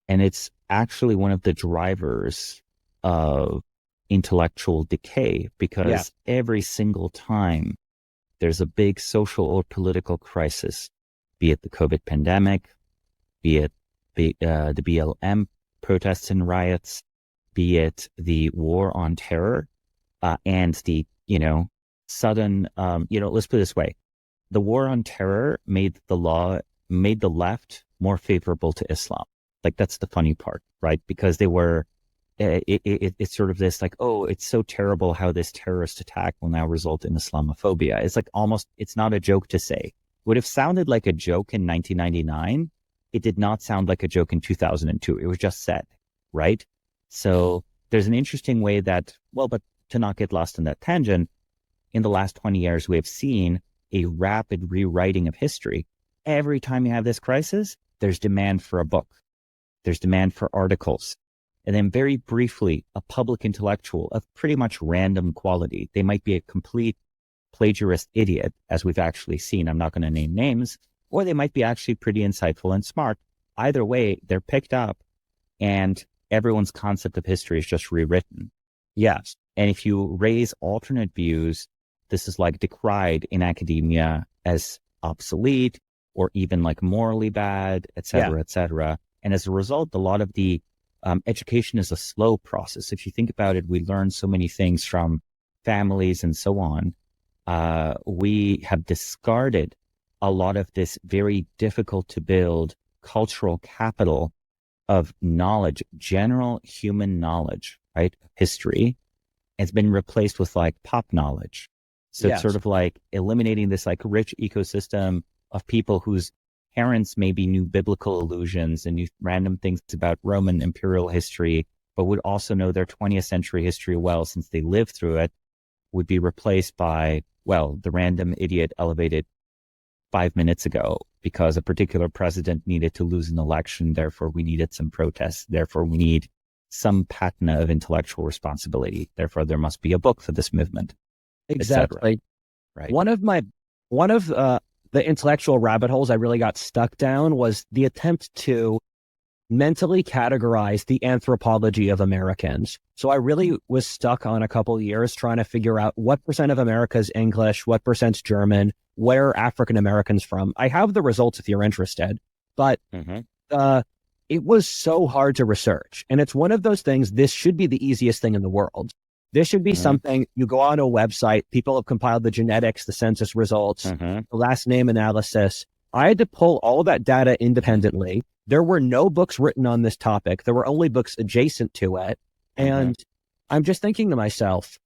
And it's actually one of the drivers of intellectual decay, because every single time there's a big social or political crisis, be it the COVID pandemic, be it the BLM protests and riots, be it the war on terror, and the, sudden, let's put it this way. The war on terror made the left more favorable to Islam. Like, that's the funny part, right? Because they were, it's sort of this like, oh, it's so terrible how this terrorist attack will now result in Islamophobia. It's like it's not a joke to say. Would have sounded like a joke in 1999. It did not sound like a joke in 2002. It was just said, right? So there's an interesting way that, but to not get lost in that tangent, in the last 20 years, we have seen a rapid rewriting of history. Every time you have this crisis, there's demand for a book. There's demand for articles. And then very briefly, a public intellectual of pretty much random quality. They might be a complete plagiarist idiot, as we've actually seen. I'm not going to name names. Or they might be actually pretty insightful and smart. Either way, they're picked up and everyone's concept of history is just rewritten. Yes. And if you raise alternate views, this is like decried in academia as obsolete or even like morally bad, et cetera, et cetera. And as a result, a lot of the education is a slow process. If you think about it, we learn so many things from families and so on. We have discarded a lot of this very difficult to build cultural capital of knowledge, general human knowledge, right? History has been replaced with like pop knowledge. So it's sort of like eliminating this like rich ecosystem of people whose parents maybe knew biblical allusions and knew random things about Roman imperial history, but would also know their 20th century history well since they lived through it, would be replaced by, the random idiot elevated 5 minutes ago because a particular president needed to lose an election. Therefore, we needed some protests. Therefore, we need some patina of intellectual responsibility. Therefore, there must be a book for this movement.
Exactly.
Right.
One of the intellectual rabbit holes I really got stuck down was the attempt to mentally categorize the anthropology of Americans. So I really was stuck on a couple of years trying to figure out what percent of America is English, what percent's German, where are African Americans from. I have the results if you're interested, but it was so hard to research. And it's one of those things, this should be the easiest thing in the world. This should be something you go on a website, people have compiled the genetics, the census results, the last name analysis. I had to pull all of that data independently. There were no books written on this topic. There were only books adjacent to it. And I'm just thinking to myself,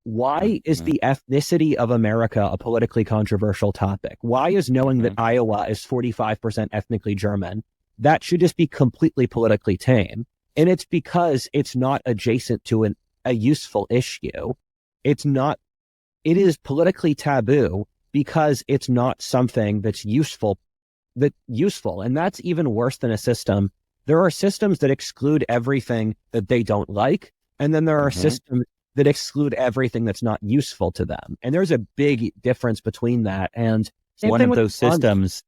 why is the ethnicity of America a politically controversial topic? Why is knowing that Iowa is 45% ethnically German? That should just be completely politically tame. And it's because it's not adjacent to a useful issue. It is politically taboo because it's not something that's useful. And that's even worse than a system. There are systems that exclude everything that they don't like. And then there are systems that exclude everything that's not useful to them. And there's a big difference between that. And
one of those systems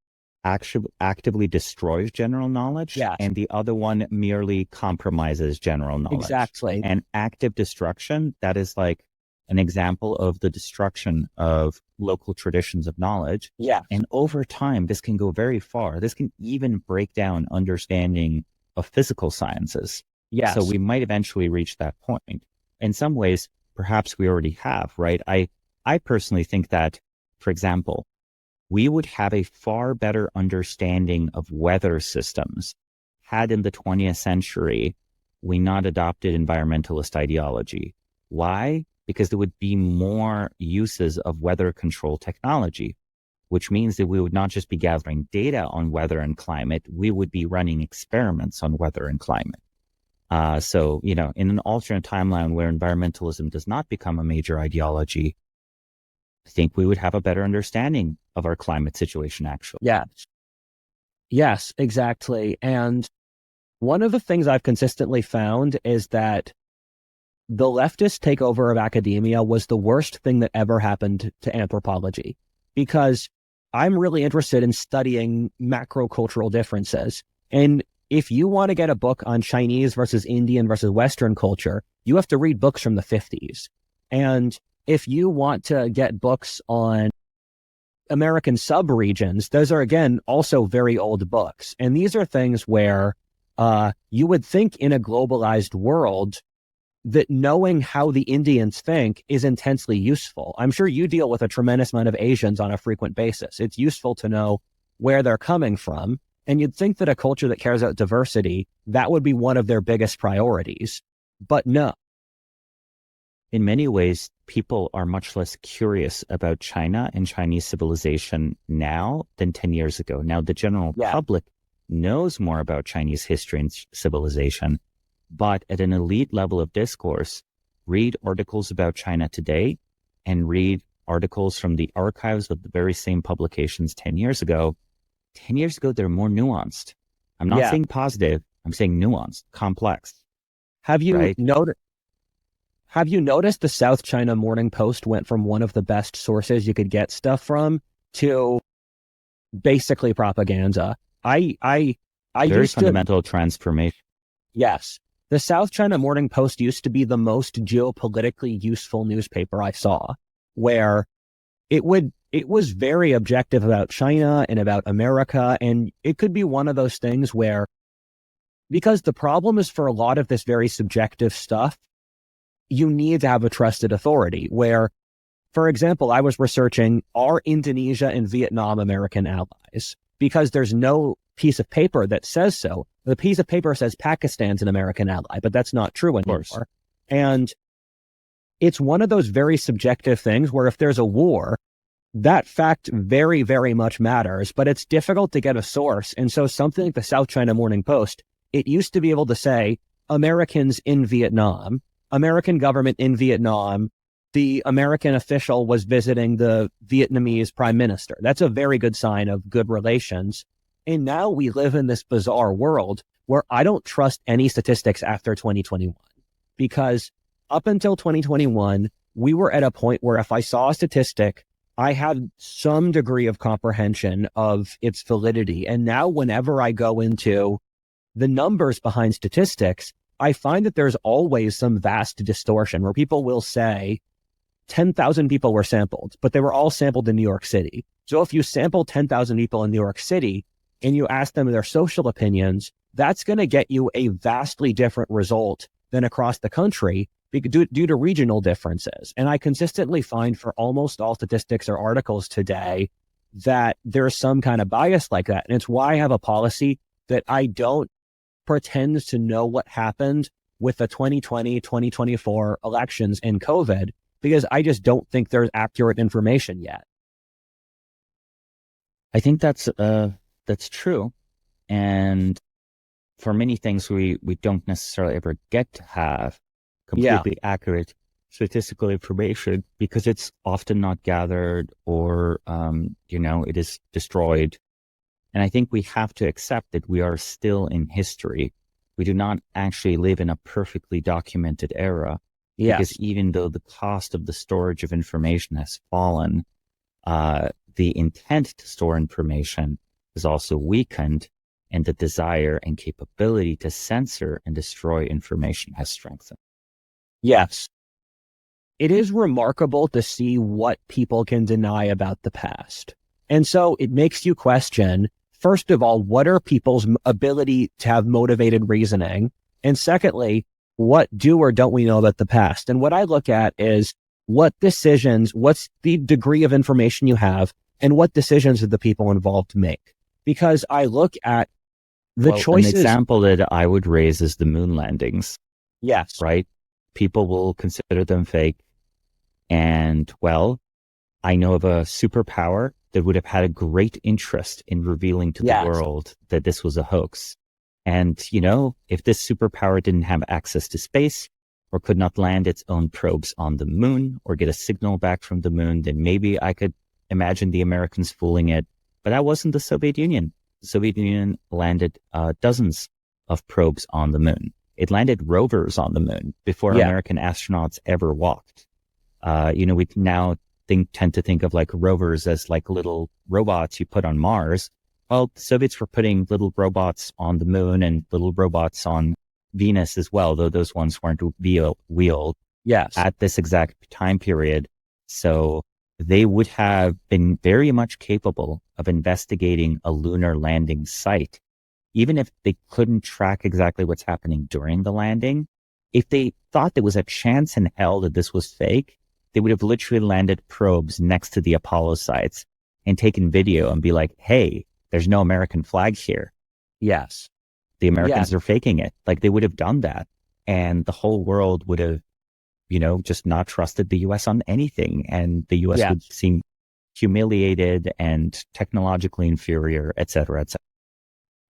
actively destroys general knowledge,
Yes.
and the other one merely compromises general knowledge.
Exactly.
And active destruction, that is like an example of the destruction of local traditions of knowledge.
Yeah.
And over time, this can go very far. This can even break down understanding of physical sciences.
Yes.
So we might eventually reach that point. In some ways, perhaps we already have, right? I personally think that, for example, we would have a far better understanding of weather systems had in the 20th century we not adopted environmentalist ideology. Why? Because there would be more uses of weather control technology, which means that we would not just be gathering data on weather and climate, we would be running experiments on weather and climate. So, in an alternate timeline where environmentalism does not become a major ideology, I think we would have a better understanding of our climate situation, actually.
Yes. Yes, exactly. And one of the things I've consistently found is that the leftist takeover of academia was the worst thing that ever happened to anthropology, because I'm really interested in studying macrocultural differences. And if you want to get a book on Chinese versus Indian versus Western culture, you have to read books from the 50s. And if you want to get books on American subregions, those are, again, also very old books. And these are things where you would think in a globalized world that knowing how the Indians think is intensely useful. I'm sure you deal with a tremendous amount of Asians on a frequent basis. It's useful to know where they're coming from. And you'd think that a culture that cares about diversity, that would be one of their biggest priorities. But no.
In many ways, people are much less curious about China and Chinese civilization now than 10 years ago. Now, the general public knows more about Chinese history and civilization, but at an elite level of discourse, read articles about China today and read articles from the archives of the very same publications 10 years ago. 10 years ago, they're more nuanced. I'm not saying positive. I'm saying nuanced, complex.
Have you noticed the South China Morning Post went from one of the best sources you could get stuff from to basically propaganda?
Very fundamental transformation.
Yes. The South China Morning Post used to be the most geopolitically useful newspaper I saw, where it was very objective about China and about America. And it could be one of those things where, because the problem is for a lot of this very subjective stuff, you need to have a trusted authority where, for example, I was researching, are Indonesia and Vietnam American allies? Because there's no piece of paper that says so. The piece of paper says Pakistan's an American ally, but that's not true anymore. And it's one of those very subjective things where if there's a war, that fact very, very much matters, but it's difficult to get a source. And so something like the South China Morning Post, it used to be able to say Americans in Vietnam, American government in Vietnam, the American official was visiting the Vietnamese prime minister. That's a very good sign of good relations. And now we live in this bizarre world where I don't trust any statistics after 2021, because up until 2021, we were at a point where if I saw a statistic, I had some degree of comprehension of its validity. And now whenever I go into the numbers behind statistics, I find that there's always some vast distortion where people will say 10,000 people were sampled, but they were all sampled in New York City. So if you sample 10,000 people in New York City and you ask them their social opinions, that's going to get you a vastly different result than across the country due to regional differences. And I consistently find for almost all statistics or articles today that there's some kind of bias like that. And it's why I have a policy that I don't pretend to know what happened with the 2020, 2024 elections and COVID, because I just don't think there's accurate information yet.
I think that's true. And for many things, we don't necessarily ever get to have completely accurate statistical information because it's often not gathered or, it is destroyed. And I think we have to accept that we are still in history. We do not actually live in a perfectly documented era. Because even though the cost of the storage of information has fallen, the intent to store information is also weakened, and the desire and capability to censor and destroy information has strengthened.
Yes. It is remarkable to see what people can deny about the past. And so it makes you question, first of all, what are people's ability to have motivated reasoning? And secondly, what do or don't we know about the past? And what I look at is what decisions, what's the degree of information you have, and what decisions did the people involved make? Because I look at the choices.
An example that I would raise is the moon landings.
Yes.
Right? People will consider them fake. And well, I know of a superpower that would have had a great interest in revealing to the world that this was a hoax. And, if this superpower didn't have access to space or could not land its own probes on the moon or get a signal back from the moon, then maybe I could imagine the Americans fooling it. But that wasn't the Soviet Union. The Soviet Union landed dozens of probes on the moon. It landed rovers on the moon before American astronauts ever walked. We now tend to think of like rovers as like little robots you put on Mars. Well, the Soviets were putting little robots on the moon and little robots on Venus as well, though those ones weren't wheeled at this exact time period. So they would have been very much capable of investigating a lunar landing site, even if they couldn't track exactly what's happening during the landing. If they thought there was a chance in hell that this was fake, they would have literally landed probes next to the Apollo sites and taken video and be like, hey, there's no American flag here.
Yes.
The Americans are faking it. Like, they would have done that. And the whole world would have, just not trusted the US on anything. And the US would seem humiliated and technologically inferior, et cetera, et cetera.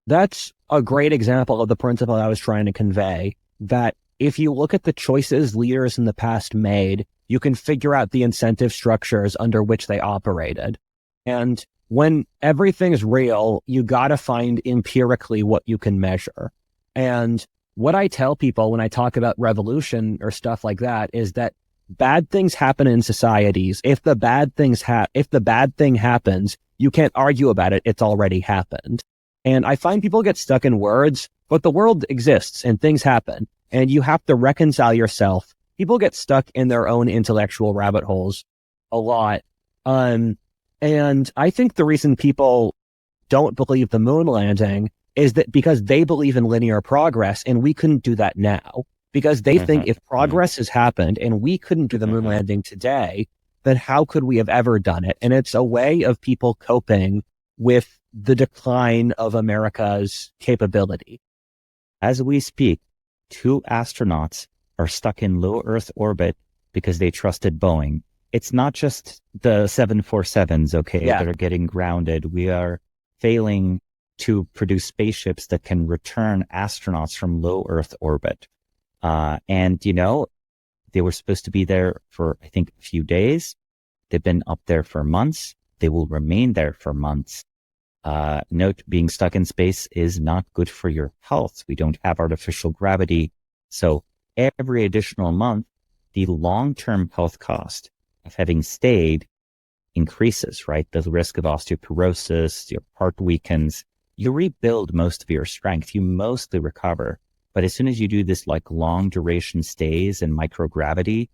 That's a great example of the principle I was trying to convey, that if you look at the choices leaders in the past made, you can figure out the incentive structures under which they operated. And when everything's real, you got to find empirically what you can measure. And what I tell people when I talk about revolution or stuff like that is that bad things happen in societies. If the bad thing happens, you can't argue about it. It's already happened. And I find people get stuck in words, but the world exists and things happen, and you have to reconcile yourself. People get stuck in their own intellectual rabbit holes a lot. And I think the reason people don't believe the moon landing is that because they believe in linear progress, and we couldn't do that now, because they think if progress has happened and we couldn't do the moon landing today, then how could we have ever done it? And it's a way of people coping with the decline of America's capability.
As we speak, 2 astronauts are stuck in low Earth orbit because they trusted Boeing. It's not just the 747s, that are getting grounded. We are failing to produce spaceships that can return astronauts from low Earth orbit. And they were supposed to be there for, I think, a few days. They've been up there for months. They will remain there for months. Note, being stuck in space is not good for your health. We don't have artificial gravity. So every additional month, the long-term health cost of having stayed increases, right? The risk of osteoporosis, your heart weakens. You rebuild most of your strength. You mostly recover. But as soon as you do this like long duration stays in microgravity,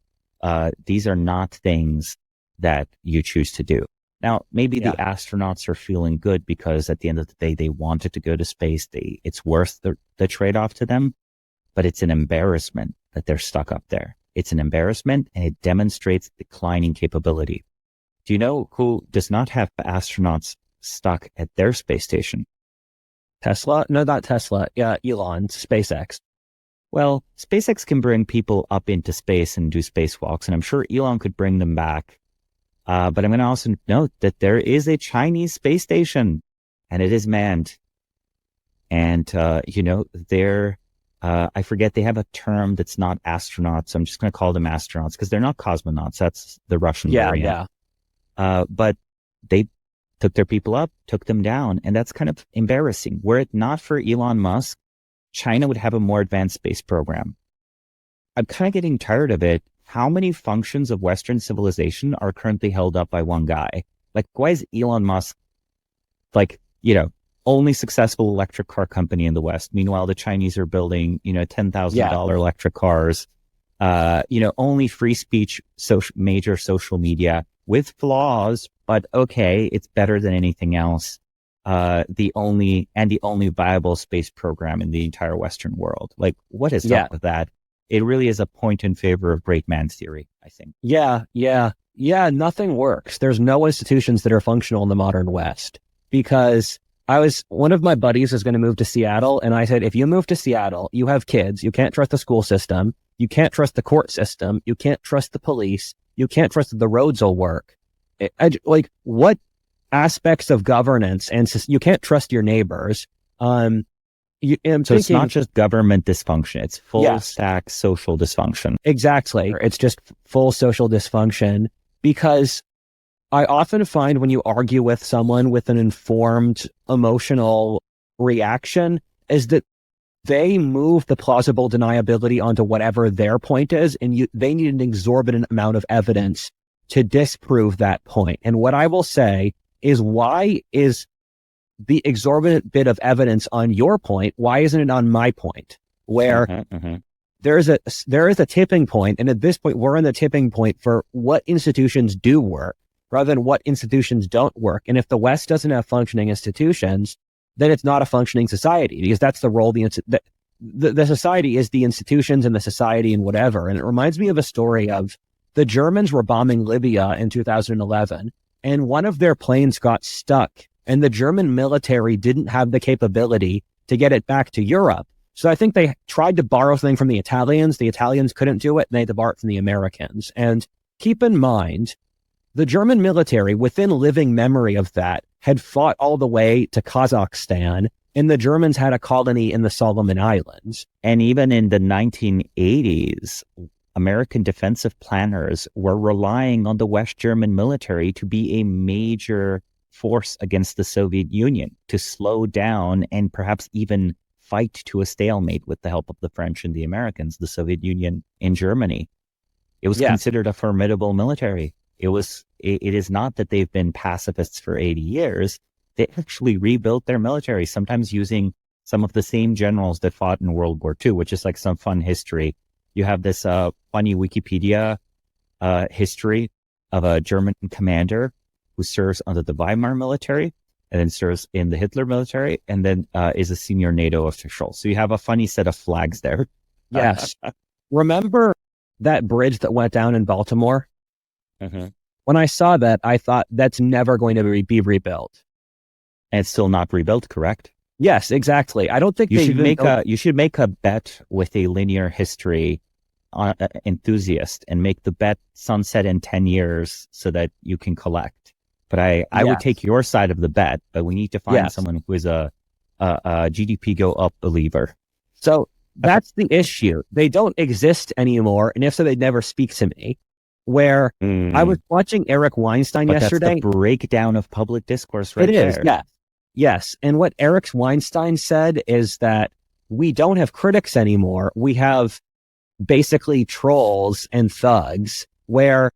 these are not things that you choose to do. Now, maybe the astronauts are feeling good because at the end of the day, they wanted to go to space. It's worth the trade-off to them, but it's an embarrassment that they're stuck up there. It's an embarrassment, and it demonstrates declining capability. Do you know who does not have astronauts stuck at their space station?
Tesla? No, not Tesla. Yeah, Elon, SpaceX.
Well, SpaceX can bring people up into space and do spacewalks, and I'm sure Elon could bring them back. But I'm going to also note that there is a Chinese space station, and it is manned. And, I forget, they have a term that's not astronauts. I'm just going to call them astronauts because they're not cosmonauts. That's the Russian variant. But they took their people up, took them down, and that's kind of embarrassing. Were it not for Elon Musk, China would have a more advanced space program. I'm kind of getting tired of it. How many functions of Western civilization are currently held up by one guy? Like, why is Elon Musk, only successful electric car company in the West. Meanwhile, the Chinese are building, $10,000 electric cars. Only free speech, major social media with flaws, but okay, it's better than anything else. The only viable space program in the entire Western world. Like, what is up with that? It really is a point in favor of great man's theory, I think.
Yeah. Nothing works. There's no institutions that are functional in the modern West, because one of my buddies is going to move to Seattle. And I said, if you move to Seattle, you have kids, you can't trust the school system. You can't trust the court system. You can't trust the police. You can't trust that the roads will work. What aspects of governance, and you can't trust your neighbors.
It's not just government dysfunction. It's full stack social dysfunction.
Exactly. It's just full social dysfunction, because I often find when you argue with someone with an informed emotional reaction is that they move the plausible deniability onto whatever their point is, and they need an exorbitant amount of evidence to disprove that point. And what I will say is, why is the exorbitant bit of evidence on your point, why isn't it on my point? Where there is a tipping point, and at this point, we're in the tipping point for what institutions do work rather than what institutions don't work. And if the West doesn't have functioning institutions, then it's not a functioning society, because that's the role the society is, the institutions and the society and whatever. And it reminds me of a story of the Germans were bombing Libya in 2011, and one of their planes got stuck, and the German military didn't have the capability to get it back to Europe. So I think they tried to borrow something from the Italians. The Italians couldn't do it, and they had to borrow it from the Americans. And keep in mind, the German military, within living memory of that, had fought all the way to Kazakhstan, and the Germans had a colony in the Solomon Islands.
And even in the 1980s, American defensive planners were relying on the West German military to be a major force against the Soviet Union, to slow down and perhaps even fight to a stalemate with the help of the French and the Americans, the Soviet Union and Germany. It was considered a formidable military. It is not that they've been pacifists for 80 years. They actually rebuilt their military, sometimes using some of the same generals that fought in World War II, which is like some fun history. You have this funny Wikipedia history of a German commander who serves under the Weimar military and then serves in the Hitler military, and then is a senior NATO official. So you have a funny set of flags there.
Yes. Remember that bridge that went down in Baltimore? When I saw that, I thought that's never going to be rebuilt.
And it's still not rebuilt, correct?
Yes, exactly. I don't think
you should make a bet with a linear history enthusiast and make the bet sunset in 10 years so that you can collect. But I would take your side of the bet, but we need to find someone who is a GDP go up believer.
So that's the issue. They don't exist anymore. And if so, they'd never speak to me. Where I was watching Eric Weinstein yesterday.
That's the breakdown of public discourse right there.
It is, yes. And what Eric Weinstein said is that we don't have critics anymore. We have basically trolls and thugs, where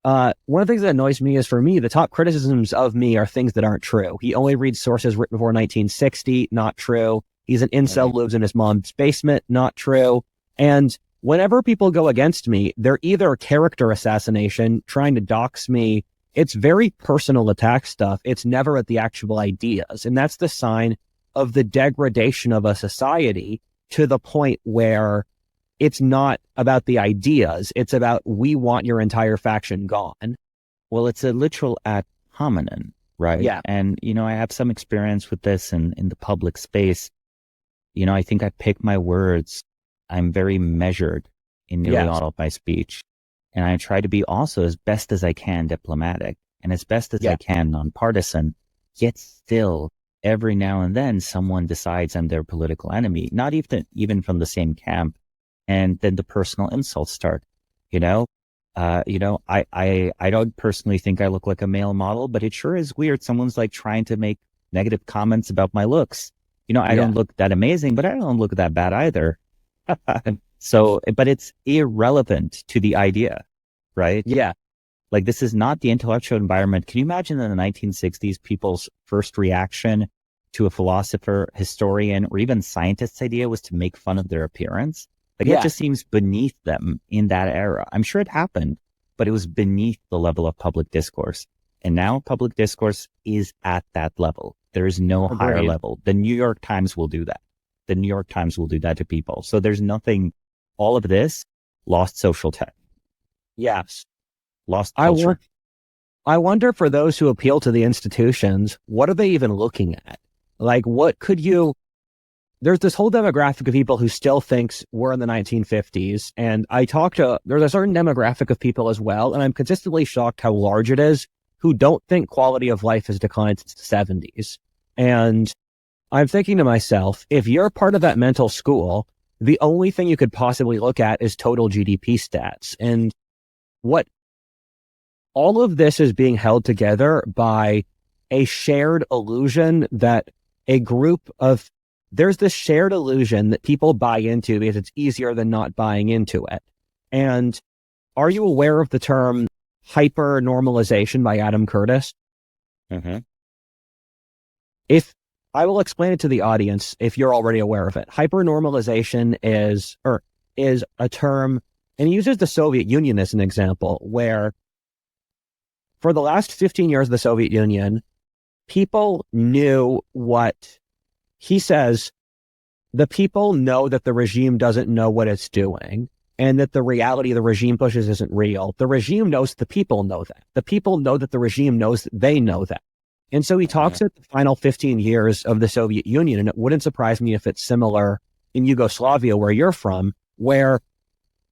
one of the things that annoys me is, for me, the top criticisms of me are things that aren't true. He only reads sources written before 1960, not true. He's an incel, lives in his mom's basement, not true. And whenever people go against me, they're either character assassination, trying to dox me. It's very personal attack stuff. It's never at the actual ideas. And that's the sign of the degradation of a society, to the point where it's not about the ideas. It's about, we want your entire faction gone.
Well, it's a literal ad hominem, right?
Yeah.
And, I have some experience with this in the public space. I think I pick my words. I'm very measured in nearly all of my speech. And I try to be also, as best as I can, diplomatic, and as best as I can, nonpartisan. Yet still, every now and then, someone decides I'm their political enemy, not even from the same camp. And then the personal insults start. I don't personally think I look like a male model, but it sure is weird. Someone's like trying to make negative comments about my looks. I don't look that amazing, but I don't look that bad either. So, but it's irrelevant to the idea, right?
Yeah.
Like, this is not the intellectual environment. Can you imagine in the 1960s, people's first reaction to a philosopher, historian, or even scientist's idea was to make fun of their appearance. Like
Yeah.
it just seems beneath them in that era. I'm sure it happened, but it was beneath the level of public discourse. And now public discourse is at that level. There is no higher
Agreed.
level. The New York Times will do that. The New York Times will do that to people. So there's nothing, all of this, lost social tech,
Yes.
lost
I
culture.
I wonder for those who appeal to the institutions, what are they even looking at? Like, what could you, there's this whole demographic of people who still thinks we're in the 1950s. And there's a certain demographic of people as well. And I'm consistently shocked how large it is who don't think quality of life has declined since the 70s. And I'm thinking to myself, if you're part of that mental school, the only thing you could possibly look at is total GDP stats. And what all of this is being held together by a shared illusion that there's this shared illusion that people buy into because it's easier than not buying into it. And are you aware of the term hypernormalization by Adam Curtis?
Mm-hmm.
If I will explain it to the audience, if you're already aware of it, hypernormalization is a term, and he uses the Soviet Union as an example, where for the last 15 years of the Soviet Union, people knew what he says. The people know that the regime doesn't know what it's doing, and that the reality the regime pushes isn't real. The regime knows the people know that. The people know that the regime knows that they know that. And so he talks at the final 15 years of the Soviet Union, and it wouldn't surprise me if it's similar in Yugoslavia, where you're from, where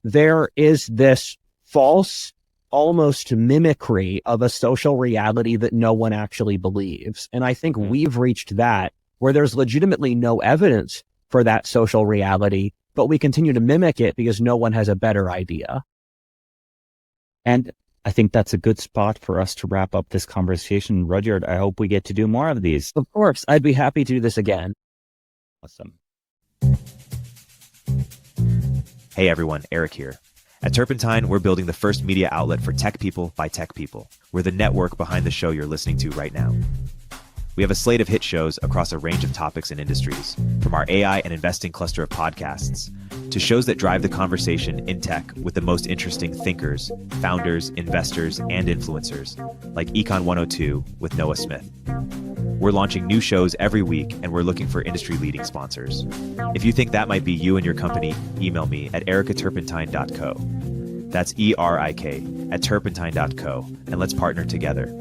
there is this false, almost mimicry of a social reality that no one actually believes. And I think we've reached that, where there's legitimately no evidence for that social reality, but we continue to mimic it because no one has a better idea.
And I think that's a good spot for us to wrap up this conversation. Rudyard, I hope we get to do more of these.
Of course, I'd be happy to do this again.
Awesome.
Hey everyone, Eric here. At Turpentine, we're building the first media outlet for tech people by tech people. We're the network behind the show you're listening to right now. We have a slate of hit shows across a range of topics and industries, from our AI and investing cluster of podcasts to shows that drive the conversation in tech with the most interesting thinkers, founders, investors, and influencers, like Econ 102 with Noah Smith. We're launching new shows every week, and we're looking for industry-leading sponsors. If you think that might be you and your company, email me at ericaturpentine.co. That's ERIK at turpentine.co, and let's partner together.